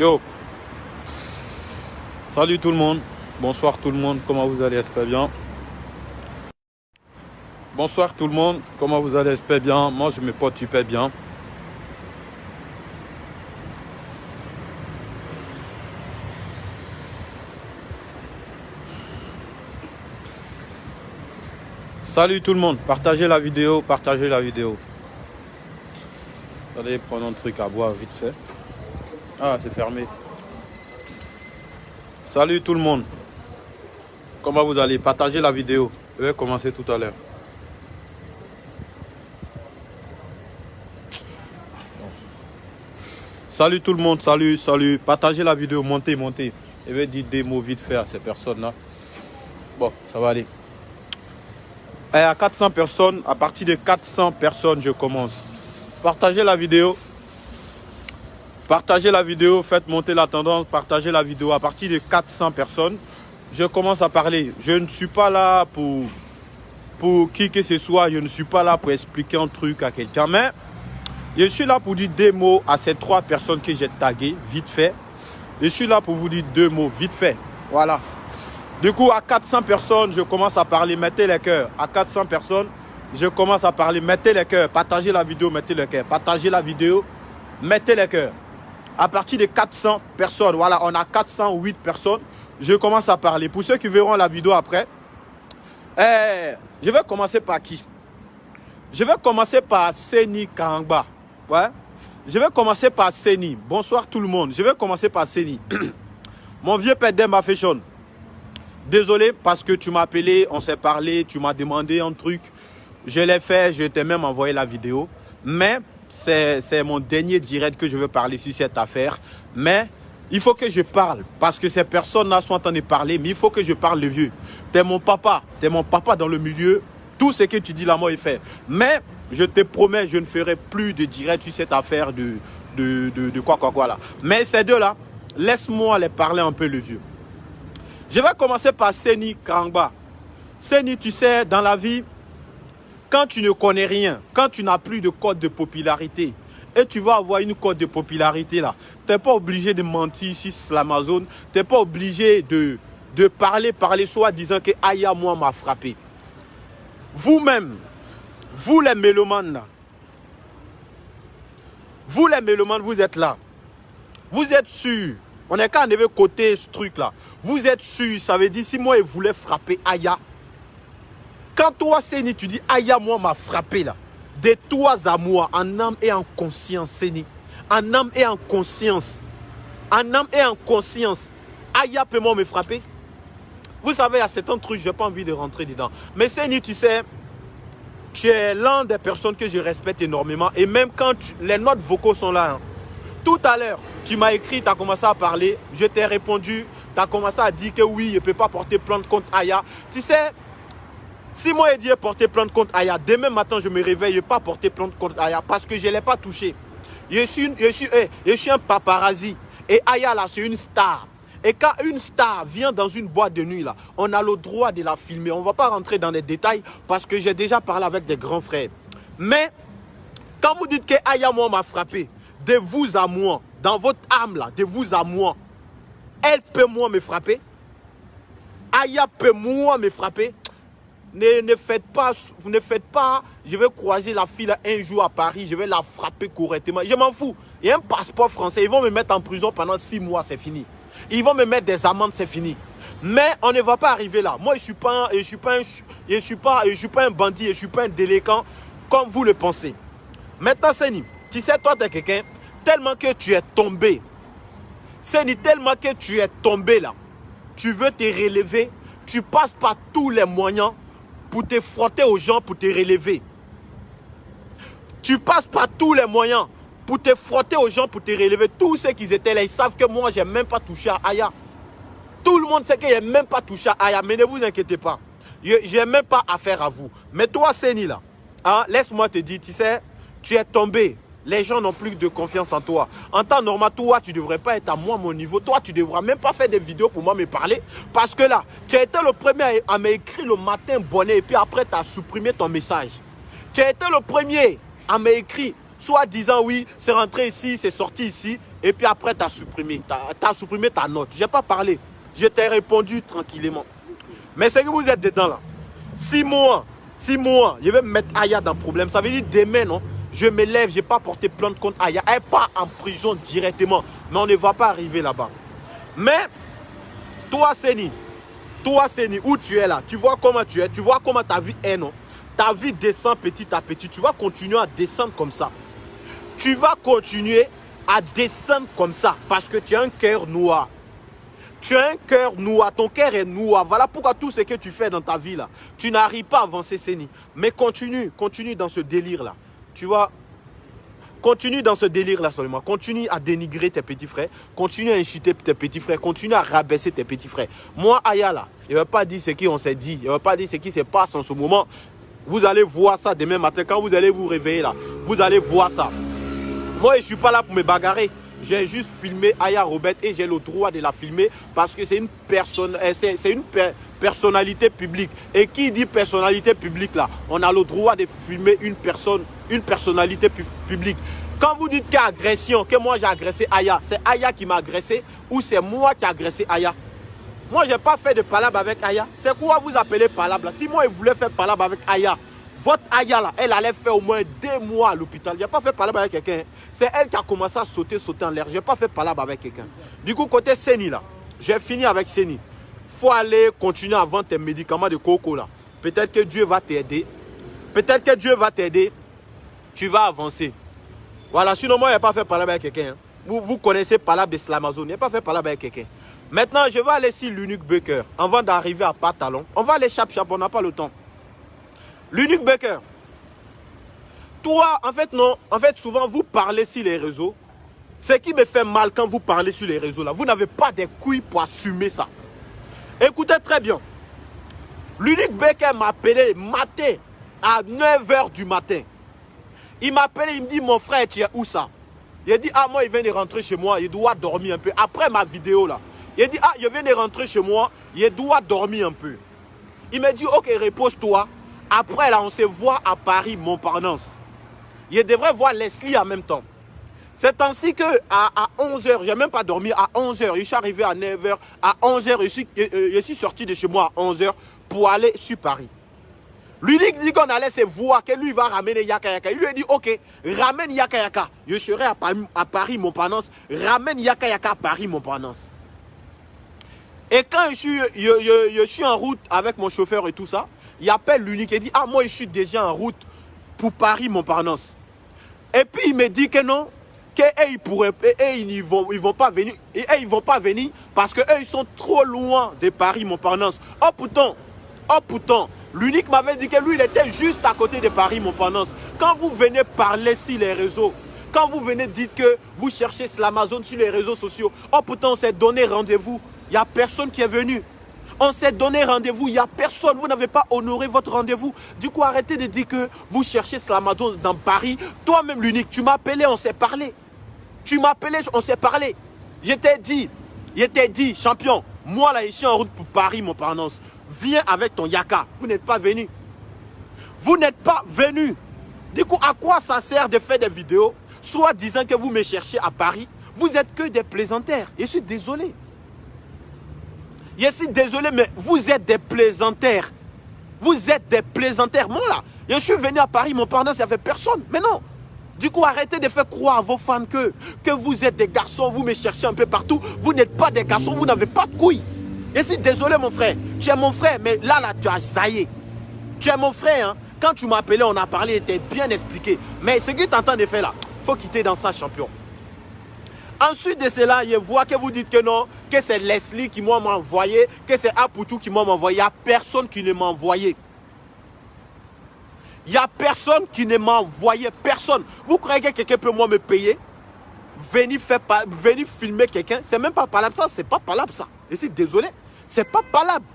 Yo, salut tout le monde, bonsoir tout le monde, comment vous allez, j'espère bien. Bonsoir tout le monde, comment vous allez, j'espère bien. Moi je me porte super bien. Salut tout le monde, partagez la vidéo, partagez la vidéo. Allez prendre un truc à boire vite fait. Ah, c'est fermé. Salut tout le monde. Comment vous allez? Partagez la vidéo. Je vais commencer tout à l'heure. Salut tout le monde, salut, salut. Partagez la vidéo, montez, montez. Je vais dire des mots vite fait à ces personnes-là. Bon, ça va aller. Et à 400 personnes, à partir de 400 personnes, je commence. Partagez la vidéo. Partagez la vidéo, faites monter la tendance, partagez la vidéo. À partir de 400 personnes, je commence à parler. Je ne suis pas là pour qui que ce soit. Je ne suis pas là pour expliquer un truc à quelqu'un. Mais je suis là pour dire des mots à ces 3 personnes que j'ai taguées, vite fait. Je suis là pour vous dire 2 mots, vite fait. Voilà. Du coup, à 400 personnes, je commence à parler. Mettez les cœurs. À 400 personnes, je commence à parler. Mettez les cœurs. Partagez la vidéo, mettez les cœurs. Partagez la vidéo, mettez les cœurs. À partir de 400 personnes, voilà, on a 408 personnes. Je commence à parler. Pour ceux qui verront la vidéo après, je vais commencer par qui? Je vais commencer par Seni Karangba. Ouais. Je vais commencer par Seni. Bonsoir tout le monde. Je vais commencer par Seni. Mon vieux père d'Emma Fashion. Désolé parce que tu m'as appelé, on s'est parlé, tu m'as demandé un truc. Je l'ai fait, je t'ai même envoyé la vidéo. Mais c'est mon dernier direct que je veux parler sur cette affaire. Mais il faut que je parle parce que ces personnes-là sont en train de parler. Mais il faut que je parle le vieux. T'es mon papa dans le milieu. Tout ce que tu dis là, moi, il fait. Mais je te promets, je ne ferai plus de direct sur cette affaire de quoi là. Mais ces deux-là, laisse-moi les parler un peu le vieux. Je vais commencer par Seni Karangba. Seni, tu sais, dans la vie, quand tu ne connais rien, quand tu n'as plus de code de popularité, et tu vas avoir une code de popularité là, tu n'es pas obligé de mentir sur l'Amazon, tu n'es pas obligé de parler soit disant que Aya, moi, m'a frappé. Vous-même, vous les mélomanes là, vous êtes là. Vous êtes sûrs. On n'est qu'à enlever côté ce truc là. Vous êtes sûr, ça veut dire si moi il voulait frapper Aya. Quand toi Seni tu dis Aya moi m'a frappé là. De toi à moi, en âme et en conscience Seni. En âme et en conscience. En âme et en conscience. Aya peut moi me frapper. Vous savez, il y a certains trucs, je n'ai pas envie de rentrer dedans. Mais Seni, tu sais, tu es l'un des personnes que je respecte énormément. Et même quand les notes vocaux sont là, hein. Tout à l'heure, tu m'as écrit, tu as commencé à parler, je t'ai répondu, tu as commencé à dire que oui, je ne peux pas porter plainte contre Aya. Tu sais, si moi je dis porter plainte contre Aya, demain matin je me réveille, je ne vais pas porter plainte contre Aya parce que je ne l'ai pas touché. Je suis un paparazzi et Aya là, c'est une star. Et quand une star vient dans une boîte de nuit là, on a le droit de la filmer. On ne va pas rentrer dans les détails parce que j'ai déjà parlé avec des grands frères. Mais quand vous dites que Aya moi m'a frappé, de vous à moi, dans votre âme là, de vous à moi, elle peut moi me frapper. Aya peut moi me frapper. Ne faites pas, je vais croiser la fille là un jour à Paris, je vais la frapper correctement. Je m'en fous. Il y a un passeport français, ils vont me mettre en prison pendant 6 mois, c'est fini. Ils vont me mettre des amendes, c'est fini. Mais on ne va pas arriver là. Moi, je ne suis pas un bandit, je ne suis pas un délinquant comme vous le pensez. Maintenant, Seni, tu sais, toi, tu es quelqu'un, tellement que tu es tombé. Seni, tellement que tu es tombé là. Tu veux te relever. Tu passes par tous les moyens pour te frotter aux gens, pour te relever. Tu passes par tous les moyens pour te frotter aux gens, pour te relever. Tous ceux qui étaient là, ils savent que moi, je n'ai même pas touché à Aya. Tout le monde sait que je n'ai même pas touché à Aya. Mais ne vous inquiétez pas. Je n'ai même pas affaire à vous. Mais toi, Seni là, hein, laisse-moi te dire, tu sais, tu es tombé. Les gens n'ont plus de confiance en toi. En temps normal, toi, tu ne devrais pas être à moi, mon niveau. Toi, tu ne devras même pas faire des vidéos pour moi me parler. Parce que là, tu as été le premier à m'écrire le matin bonnet et puis après, tu as supprimé ton message. Tu as été le premier à m'écrire, soit disant oui, c'est rentré ici, c'est sorti ici. Et puis après, tu as supprimé ta note. Je n'ai pas parlé. Je t'ai répondu tranquillement. Mais c'est que vous êtes dedans là. 6 mois, je vais mettre Aya dans le problème. Ça veut dire demain, non? Je me lève, je n'ai pas porté plainte contre Aya. Elle n'est pas en prison directement. Mais on ne va pas arriver là-bas. Mais, toi, Seni, où tu es là? Tu vois comment tu es? Tu vois comment ta vie est, non? Ta vie descend petit à petit. Tu vas continuer à descendre comme ça. Tu vas continuer à descendre comme ça. Parce que tu as un cœur noir. Tu as un cœur noir. Ton cœur est noir. Voilà pourquoi tout ce que tu fais dans ta vie, là, tu n'arrives pas à avancer, Seni. Mais continue dans ce délire-là. Tu vois, continue dans ce délire-là seulement. Continue à dénigrer tes petits frères. Continue à insulter tes petits frères. Continue à rabaisser tes petits frères. Moi, Aya, là, je ne vais pas dire ce qu'on s'est dit. Je ne vais pas dire ce qui se passe en ce moment. Vous allez voir ça demain matin. Quand vous allez vous réveiller là, vous allez voir ça. Moi, je ne suis pas là pour me bagarrer. J'ai juste filmé Aya Robert et j'ai le droit de la filmer parce que c'est une personne, personnalité publique. Et qui dit personnalité publique là, on a le droit de filmer une personnalité publique. Quand vous dites qu'il y a agression, que moi j'ai agressé Aya, c'est Aya qui m'a agressé ou c'est moi qui ai agressé Aya? Moi, je n'ai pas fait de palabre avec Aya. C'est quoi vous appelez palabre là? Si moi, je voulais faire palabre avec Aya, votre Aya là, elle allait faire au moins 2 mois à l'hôpital. Je n'ai pas fait palabre avec quelqu'un. Hein. C'est elle qui a commencé à sauter en l'air. Je n'ai pas fait palabre avec quelqu'un. Du coup, côté Seni là, j'ai fini avec Seni. Il faut aller continuer à vendre tes médicaments de coco là. Peut-être que Dieu va t'aider. Peut-être que Dieu va t'aider. Tu vas avancer. Voilà, sinon moi, je n'ai pas fait palabre avec quelqu'un. Hein. Vous connaissez palabre de Slamazone. Je n'ai pas fait palabre avec quelqu'un. Maintenant, je vais aller sur l'Unique Baker. Avant d'arriver à Pantalon. On va aller chap-chap, on n'a pas le temps. L'Unique Baker. Toi, en fait, non. En fait, souvent, vous parlez sur les réseaux. Ce qui me fait mal quand vous parlez sur les réseaux, là, vous n'avez pas des couilles pour assumer ça. Écoutez très bien. L'Unique Baker m'a appelé matin à 9 h du matin. Il m'a appelé, il me dit, mon frère, tu es où ça? Il a dit, ah, moi, il vient de rentrer chez moi, il doit dormir un peu. Après ma vidéo, là. Il a dit, ah, je viens de rentrer chez moi, il doit dormir un peu. Il m'a dit, ok, repose-toi. Après, là, on se voit à Paris, Montparnasse. Il devrait voir Leslie en même temps. C'est ainsi que à 11 h, je n'ai même pas dormi, à 11 h, je suis arrivé à 9 h, à 11 h, je suis sorti de chez moi à 11 h pour aller sur Paris. Lui dit qu'on allait se voir, que lui va ramener Yaka Yaka. Il lui a dit, ok, ramène Yaka Yaka. Je serai à Paris, Montparnasse. Ramène Yaka Yaka à Paris, Montparnasse. Et quand je suis en route avec mon chauffeur et tout ça, il appelle l'Unique et dit, ah, moi, je suis déjà en route pour Paris, Montparnasse. Et puis, il me dit que non, ils vont pas venir. Et ils vont pas venir parce qu'eux, ils sont trop loin de Paris, Montparnasse. Oh, pourtant, l'Unique m'avait dit que lui, il était juste à côté de Paris, Montparnasse. Quand vous venez parler sur les réseaux, quand vous venez dire que vous cherchez Slamazone sur les réseaux sociaux, oh, pourtant, on s'est donné rendez-vous. Il n'y a personne qui est venu. On s'est donné rendez-vous. Il n'y a personne. Vous n'avez pas honoré votre rendez-vous. Du coup, arrêtez de dire que vous cherchez Slamazone dans Paris. Toi-même, l'Unique, tu m'as appelé, on s'est parlé. Tu m'as appelé, on s'est parlé. Je t'ai dit, champion, moi là, je suis en route pour Paris, Montparnasse. Viens avec ton Yaka. Vous n'êtes pas venu. Vous n'êtes pas venu. Du coup, à quoi ça sert de faire des vidéos, soit disant que vous me cherchez à Paris? Vous êtes que des plaisantaires. Je suis désolé. Je suis désolé, mais vous êtes des plaisantaires. Vous êtes des plaisantaires. Moi là, je suis venu à Paris, Montparnasse, il n'y avait personne. Mais non. Du coup, arrêtez de faire croire à vos fans que vous êtes des garçons, vous me cherchez un peu partout. Vous n'êtes pas des garçons, vous n'avez pas de couilles. Je suis désolé, mon frère. Tu es mon frère, mais là, tu as zaillé. Tu es mon frère, hein. Quand tu m'as appelé, on a parlé, était bien expliqué. Mais ce que tu es en train de faire là, il faut quitter dans ça, champion. Ensuite de cela, je vois que vous dites que non, que c'est Leslie qui m'a envoyé, que c'est Apoutou qui m'a envoyé. Il n'y a personne qui ne m'a envoyé. Il n'y a personne qui ne m'a envoyé. Personne. Vous croyez que quelqu'un peut moi me payer? Venir filmer quelqu'un. C'est même pas palabre ça. C'est pas palabre ça. Je suis désolé. C'est pas palabre.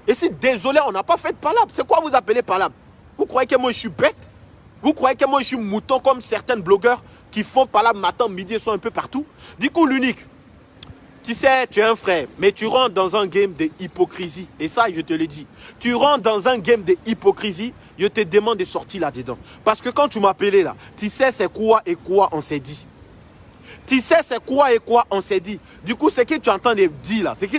Je suis désolé. On n'a pas fait de palabre. C'est quoi vous appelez palabre? Vous croyez que moi je suis bête? Vous croyez que moi je suis mouton comme certains blogueurs qui font palabre matin, midi et soir un peu partout? Du coup, l'Unique, tu sais, tu es un frère, mais tu rentres dans un game de hypocrisie. Et ça, je te le dis. Tu rentres dans un game de hypocrisie, je te demande de sortir là-dedans. Parce que quand tu m'as appelé là, tu sais c'est quoi et quoi on s'est dit. Tu sais c'est quoi et quoi on s'est dit. Du coup, ce que tu entends de dire là, ce que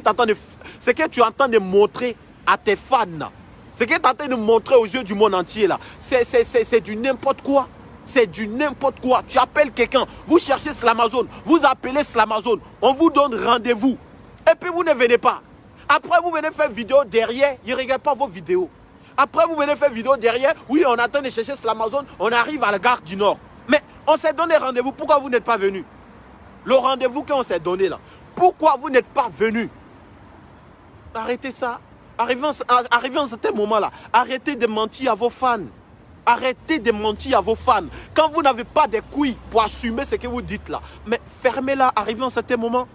tu entends de montrer à tes fans là, ce que tu es en train de montrer aux yeux du monde entier là, c'est du n'importe quoi. C'est du n'importe quoi. Tu appelles quelqu'un, vous cherchez Slamazone, vous appelez Slamazone, on vous donne rendez-vous. Et puis vous ne venez pas. Après, vous venez faire vidéo derrière, ils ne regardent pas vos vidéos. Après, vous venez faire vidéo derrière, oui, on attend de chercher Slamazone, on arrive à la gare du Nord. Mais on s'est donné rendez-vous, pourquoi vous n'êtes pas venu? Le rendez-vous qu'on s'est donné là, pourquoi vous n'êtes pas venu? Arrêtez ça. Arrivez à un certain moment là, arrêtez de mentir à vos fans. Arrêtez de mentir à vos fans. Quand vous n'avez pas de couilles pour assumer ce que vous dites là, mais fermez-la, arrivez à un certain moment.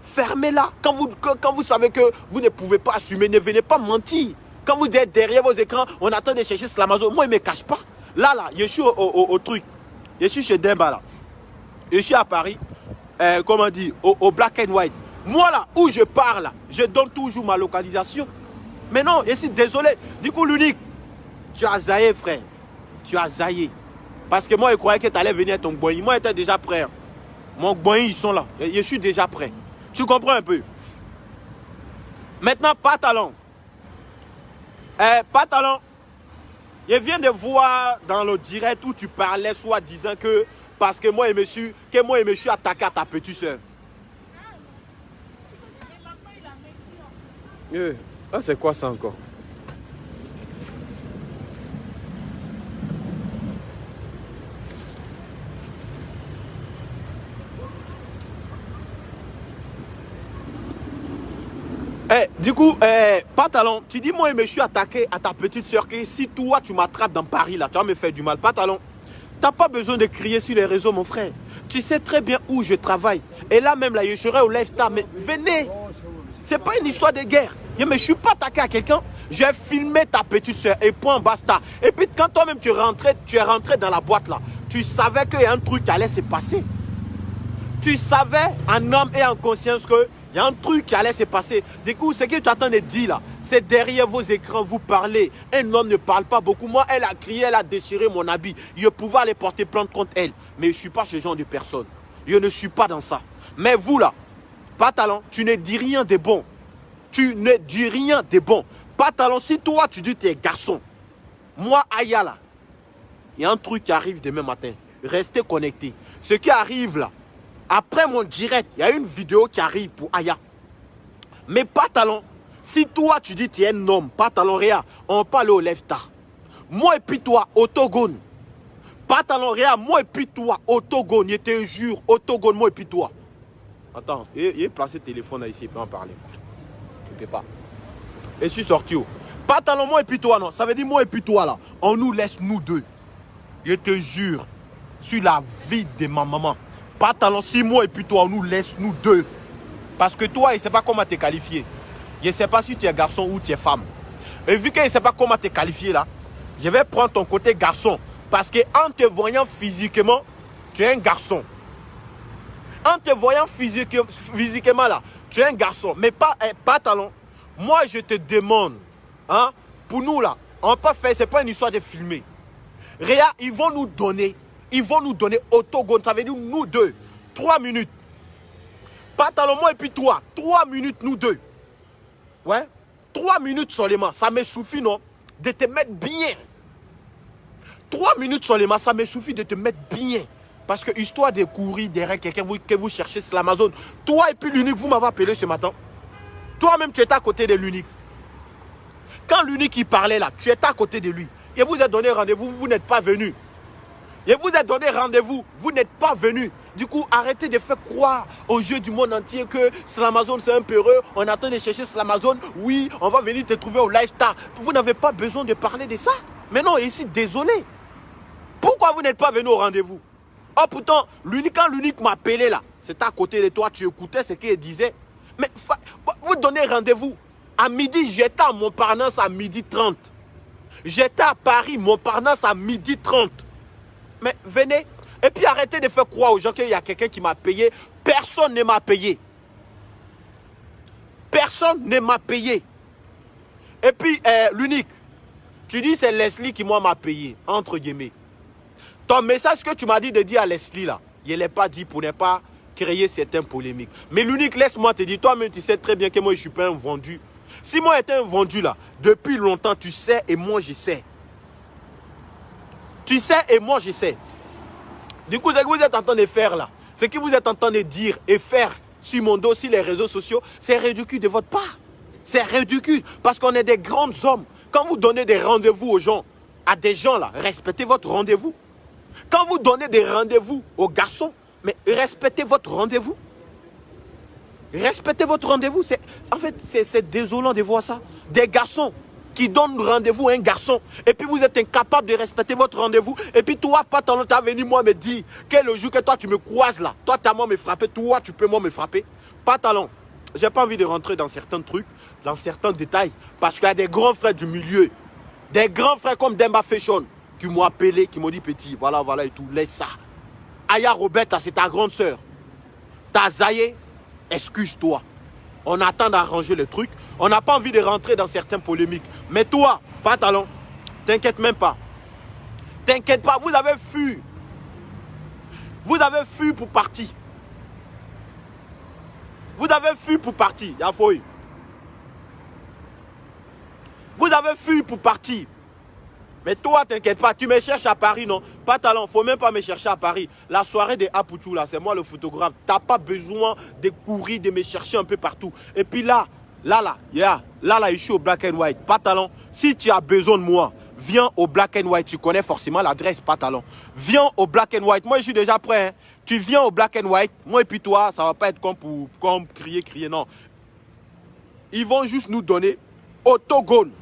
Fermez-la. Quand vous savez que vous ne pouvez pas assumer, ne venez pas mentir. Quand vous êtes derrière vos écrans, on attend de chercher Slamazone. Moi, il ne me cache pas. Là, je suis au truc. Je suis chez Demba là. Je suis à Paris. Comment dire, au Black and White. Moi là, où je parle, je donne toujours ma localisation. Mais non, je suis désolé. Du coup, l'unique, tu as zaillé, frère. Tu as zaillé. Parce que moi, je croyais que tu allais venir à ton boy. Moi, j'étais déjà prêt. Mon boy, ils sont là. Je suis déjà prêt. Tu comprends un peu? Maintenant, Pantalon. Pantalon. Je viens de voir dans le direct où tu parlais, soit disant que parce que moi, je me suis attaqué à ta petite soeur. Ah, c'est quoi ça encore? Du coup, Pantalon, tu dis moi je me suis attaqué à ta petite soeur que si toi tu m'attrapes dans Paris là, tu vas me faire du mal. Pantalon, tu n'as pas besoin de crier sur les réseaux mon frère. Tu sais très bien où je travaille. Et là même là, je serai au live star, mais venez. C'est pas une histoire de guerre. Je ne me suis pas attaqué à quelqu'un. J'ai filmé ta petite soeur et point basta. Et puis quand toi-même tu es rentré dans la boîte là, tu savais qu'il y a un truc qui allait se passer. Tu savais en homme et en conscience que il y a un truc qui allait se passer. Du coup, ce que tu attends de dire là, c'est derrière vos écrans, vous parlez. Un homme ne parle pas beaucoup. Moi, elle a crié, elle a déchiré mon habit. Je pouvais aller porter plainte contre elle. Mais je ne suis pas ce genre de personne. Je ne suis pas dans ça. Mais vous là, Pantalon, tu ne dis rien de bon. Tu ne dis rien de bon. Pantalon, si toi tu dis que tu es garçon, moi, Aya là, il y a un truc qui arrive demain matin. Restez connectés. Ce qui arrive là, après mon direct, il y a une vidéo qui arrive pour Aya. Mais Pantalon, si toi tu dis que tu es un homme, Pantalon, Réa, on parle au live star. Moi et puis toi, Autogone. Pantalon, Réa, moi et puis toi, Autogone. Je te jure, Autogone, moi et puis toi. Attends, il est placé le téléphone là ici, il peut en parler. Il ne peut pas. Et je suis sorti. Pantalon, moi et puis toi, non. Ça veut dire moi et puis toi là. On nous laisse nous deux. Je te jure, sur la vie de ma maman. Pantalon, 6 mois et puis toi, on nous laisse nous deux. Parce que toi, il ne sait pas comment te qualifier. Je ne sais pas si tu es garçon ou tu es femme. Et vu qu'il ne sait pas comment te qualifier là, je vais prendre ton côté garçon. Parce qu'en te voyant physiquement, tu es un garçon. En te voyant physiquement là, tu es un garçon. Mais pas Pantalon. Moi, je te demande, hein, pour nous là, on ne peut pas faire, ce n'est pas une histoire de filmer. Réa, ils vont nous donner Autogone, ça veut dire nous deux, 3 minutes. Pantalon, moi et puis toi, 3 minutes nous deux. Ouais, 3 minutes seulement, ça me suffit non, de te mettre bien. 3 minutes seulement, ça me suffit de te mettre bien. Parce que histoire de courir derrière quelqu'un que vous cherchez sur l'Amazon, toi et puis l'unique, vous m'avez appelé ce matin. Toi-même, tu étais à côté de l'unique. Quand l'unique il parlait là, tu étais à côté de lui. Et vous a donné rendez-vous, vous n'êtes pas venu. Je vous ai donné rendez-vous, vous n'êtes pas venu. Du coup, arrêtez de faire croire aux yeux du monde entier que Slamazone c'est un peu heureux. On attend de chercher Slamazone. Oui, on va venir te trouver au live star. Vous n'avez pas besoin de parler de ça. Mais non, ici, désolé. Pourquoi vous n'êtes pas venu au rendez-vous? Oh pourtant, quand l'unique m'appelait là, c'était à côté de toi, tu écoutais ce qu'il disait. Mais vous donnez rendez-vous. À midi, j'étais à Montparnasse à 12h30. J'étais à Paris, Montparnasse à 12h30. Mais venez. Et puis arrêtez de faire croire aux gens qu'il y a quelqu'un qui m'a payé. Personne ne m'a payé. Personne ne m'a payé. Et puis l'unique. Tu dis c'est Leslie qui moi m'a payé. Entre guillemets. Ton message que tu m'as dit de dire à Leslie là. Je ne l'ai pas dit pour ne pas créer certaines polémiques. Mais l'unique, laisse-moi te dire, toi-même, tu sais très bien que moi, je ne suis pas un vendu. Si moi, j'étais un vendu là, depuis longtemps, tu sais et moi, je sais. Tu sais et moi, je sais. Du coup, ce que vous êtes en train de faire là, ce que vous êtes en train de dire et faire sur mon dos, sur les réseaux sociaux, c'est ridicule de votre part. C'est ridicule parce qu'on est des grands hommes. Quand vous donnez des rendez-vous aux gens, à des gens là, respectez votre rendez-vous. Quand vous donnez des rendez-vous aux garçons, mais respectez votre rendez-vous. Respectez votre rendez-vous. En fait, c'est désolant de voir ça. Des garçons qui donnent rendez-vous à un garçon. Et puis vous êtes incapable de respecter votre rendez-vous. Et puis toi, pas tant longtemps, venu moi me dire que le jour que toi tu me croises là, toi tu as moi me frapper, toi tu peux moi me frapper. Pas talent. J'ai pas envie de rentrer dans certains trucs, dans certains détails. Parce qu'il y a des grands frères du milieu. Des grands frères comme Demba Fashion qui m'ont appelé, qui m'ont dit petit, voilà, voilà et tout. Laisse ça. Aya Roberta, c'est ta grande sœur. Ta Zaye, excuse-toi. On attend d'arranger le truc. On n'a pas envie de rentrer dans certaines polémiques. Mais toi, pas talent, t'inquiète même pas. T'inquiète pas, vous avez fui. Vous avez fui pour partir. Vous avez fui pour partir, Yafoui. Vous avez fui pour partir. Mais toi, t'inquiète pas, tu me cherches à Paris, non? Pas talent, faut même pas me chercher à Paris. La soirée de Apouchou, là, c'est moi le photographe. T'as pas besoin de courir, de me chercher un peu partout. Et puis là, je suis au Black and White. Pas talent, si tu as besoin de moi, viens au Black and White. Tu connais forcément l'adresse, pas talent. Viens au Black and White. Moi, je suis déjà prêt. Hein. Tu viens au Black and White. Moi et puis toi, ça va pas être comme crier, non. Ils vont juste nous donner autogone.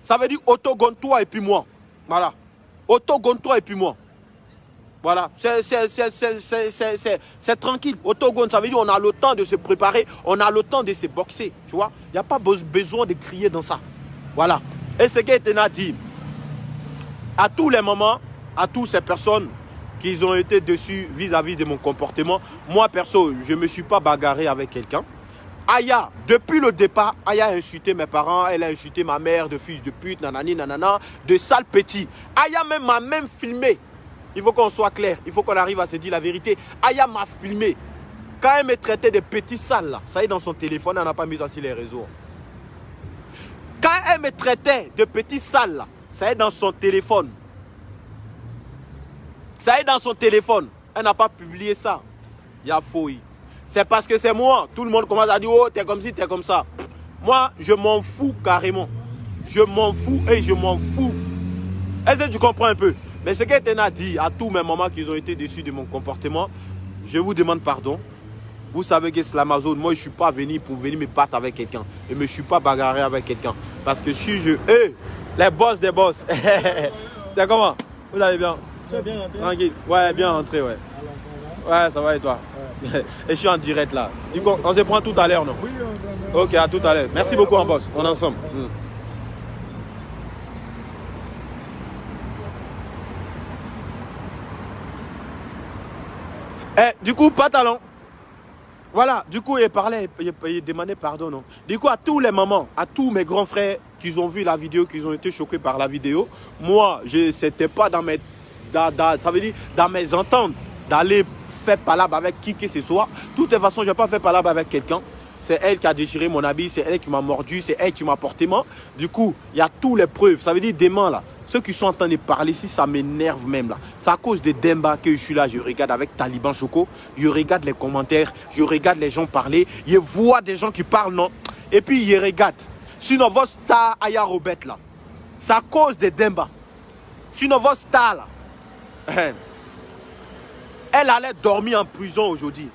Ça veut dire autogone toi et puis moi. Voilà. Autogone toi et puis moi. Voilà. C'est tranquille. Autogone, ça veut dire on a le temps de se préparer. On a le temps de se boxer. Tu vois. Il n'y a pas besoin de crier dans ça. Voilà. Et ce qu'Etena dit, à tous les moments, à toutes ces personnes qui ont été dessus vis-à-vis de mon comportement, moi perso, je ne me suis pas bagarré avec quelqu'un. Aya, depuis le départ, Aya a insulté mes parents, elle a insulté ma mère de fils de pute, nanani, nanana, de sale petit. Aya même m'a même filmé. Il faut qu'on soit clair, il faut qu'on arrive à se dire la vérité. Aya m'a filmé. Quand elle me traitait de petits sales, là, ça y est dans son téléphone, elle n'a pas mis ça sur les réseaux. Quand elle me traitait de petits sales, là, ça y est dans son téléphone. Ça y est dans son téléphone. Elle n'a pas publié ça. Il y a fouille. C'est parce que c'est moi. Tout le monde commence à dire, oh, t'es comme ci, t'es comme ça. Moi, je m'en fous carrément. Je m'en fous et je m'en fous. Est-ce que tu comprends un peu? Mais ce qu'elle a dit à tous mes mamans qui ont été déçus de mon comportement, je vous demande pardon. Vous savez que c'est l'Amazon. Moi, je ne suis pas venu pour venir me battre avec quelqu'un. Et je ne me suis pas bagarré avec quelqu'un. Parce que si je... les boss des boss. C'est comment? Vous allez bien? Tu vas bien rentré? Tranquille. Ouais, bien rentré, ouais. Ouais, ça va et toi? Ouais. Et je suis en direct là. Du coup, on se prend tout à l'heure, non? Oui, on Ok, à tout à l'heure. Merci beaucoup, en boss. On est ensemble. Du coup, pas talent. Voilà, du coup, il parlait, il demandait pardon. Non? Du coup, à tous les mamans, à tous mes grands frères qui ont vu la vidéo, qui ont été choqués par la vidéo, moi, c'était pas dans mes, ça veut dire, dans mes ententes d'aller faire palabre avec qui que ce soit. De toute façon, je n'ai pas fait palabre avec quelqu'un. C'est elle qui a déchiré mon habit, c'est elle qui m'a mordu, c'est elle qui m'a porté main. Du coup, il y a toutes les preuves. Ça veut dire demain, là, ceux qui sont en train de parler, si ça m'énerve même, là, c'est à cause de Demba que je suis là, je regarde avec Taliban Choco, je regarde les commentaires, je regarde les gens parler, je vois des gens qui parlent, non? Et puis, je regarde. Sinon, votre star, Aya Robert, là, c'est à cause de Demba. Sinon, votre star, là, elle allait dormir en prison aujourd'hui.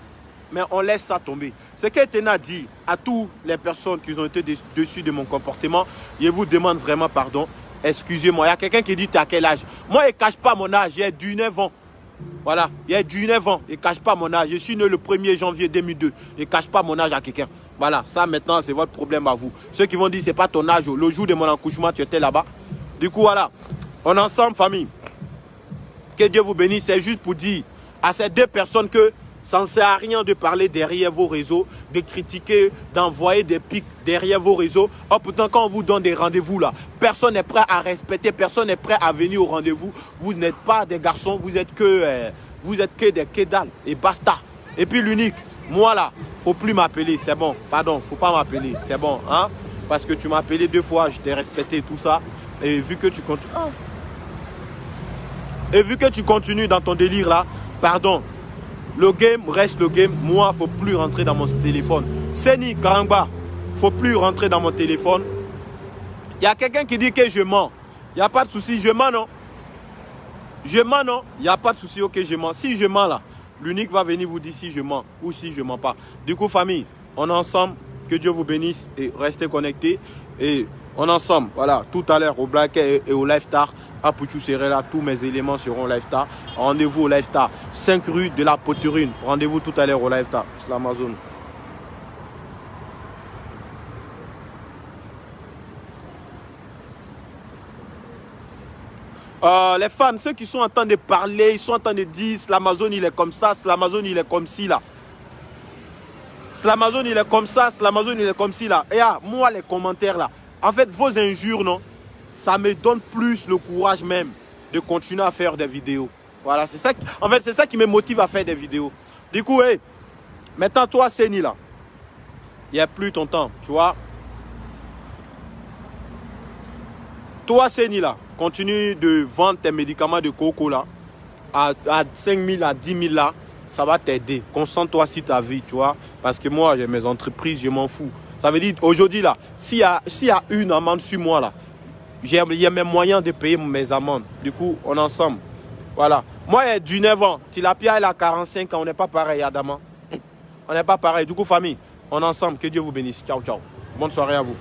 Mais on laisse ça tomber. Ce qu'Etena dit à toutes les personnes qui ont été dessus de mon comportement, je vous demande vraiment pardon. Excusez-moi. Il y a quelqu'un qui dit tu as quel âge? Moi, je ne cache pas mon âge. J'ai 19 ans. Voilà. J'ai 19 ans. Je ne cache pas mon âge. Je suis né le 1er janvier 2002. Je ne cache pas mon âge à quelqu'un. Voilà. Ça, maintenant, c'est votre problème à vous. Ceux qui vont dire ce n'est pas ton âge. Le jour de mon accouchement, tu étais là-bas. Du coup, voilà. On est ensemble, famille. Que Dieu vous bénisse. C'est juste pour dire à ces deux personnes que ça ne sert à rien de parler derrière vos réseaux, de critiquer, d'envoyer des pics derrière vos réseaux. Oh, pourtant, quand on vous donne des rendez-vous là, personne n'est prêt à respecter, personne n'est prêt à venir au rendez-vous. Vous n'êtes pas des garçons, vous êtes que des kédales et basta. Et puis l'unique, moi là, faut plus m'appeler, c'est bon. Pardon, faut pas m'appeler, c'est bon. Hein? Parce que tu m'as appelé 2 fois, je t'ai respecté tout ça. Et vu que tu continues... Et vu que tu continues dans ton délire là, pardon. Le game reste le game. Moi, faut plus rentrer dans mon téléphone. Seni Karangba, faut plus rentrer dans mon téléphone. Il y a quelqu'un qui dit que je mens. Il n'y a pas de souci, je mens non. Je mens non. Il n'y a pas de souci, ok, je mens. Si je mens là, l'unique va venir vous dire si je mens ou si je mens pas. Du coup, famille, on est ensemble. Que Dieu vous bénisse et restez connectés. Et on est ensemble. Voilà, tout à l'heure au Black et au Lifestar. À Pouchou serai là. Tous mes éléments seront au Lifestar. Rendez-vous au Lifestar. 5 rue de la Poterune. Rendez-vous tout à l'heure au Lifestar. C'est l'Amazon. Les fans, ceux qui sont en train de parler, ils sont en train de dire l'Amazon il est comme ça, l'Amazon il est comme ci là. L'Amazon il est comme ça, l'Amazon il est comme ci là. Et moi les commentaires là, en fait vos injures non, ça me donne plus le courage même de continuer à faire des vidéos. Voilà, c'est ça, en fait c'est ça qui me motive à faire des vidéos. Du coup, hey, maintenant toi Seni là, il n'y a plus ton temps, tu vois. Toi Seni là, continue de vendre tes médicaments de coco là, à 5 000, à 10 000 là. Ça va t'aider. Concentre-toi sur ta vie, tu vois. Parce que moi, j'ai mes entreprises, je m'en fous. Ça veut dire, aujourd'hui, là, s'il y a une amende sur moi, là, il y a mes moyens de payer mes amendes. Du coup, on est ensemble. Voilà. Moi, il y a 19 ans. Tilapia, il a 45 ans. On n'est pas pareil, Adama. On n'est pas pareil. Du coup, famille, on est ensemble. Que Dieu vous bénisse. Ciao, ciao. Bonne soirée à vous.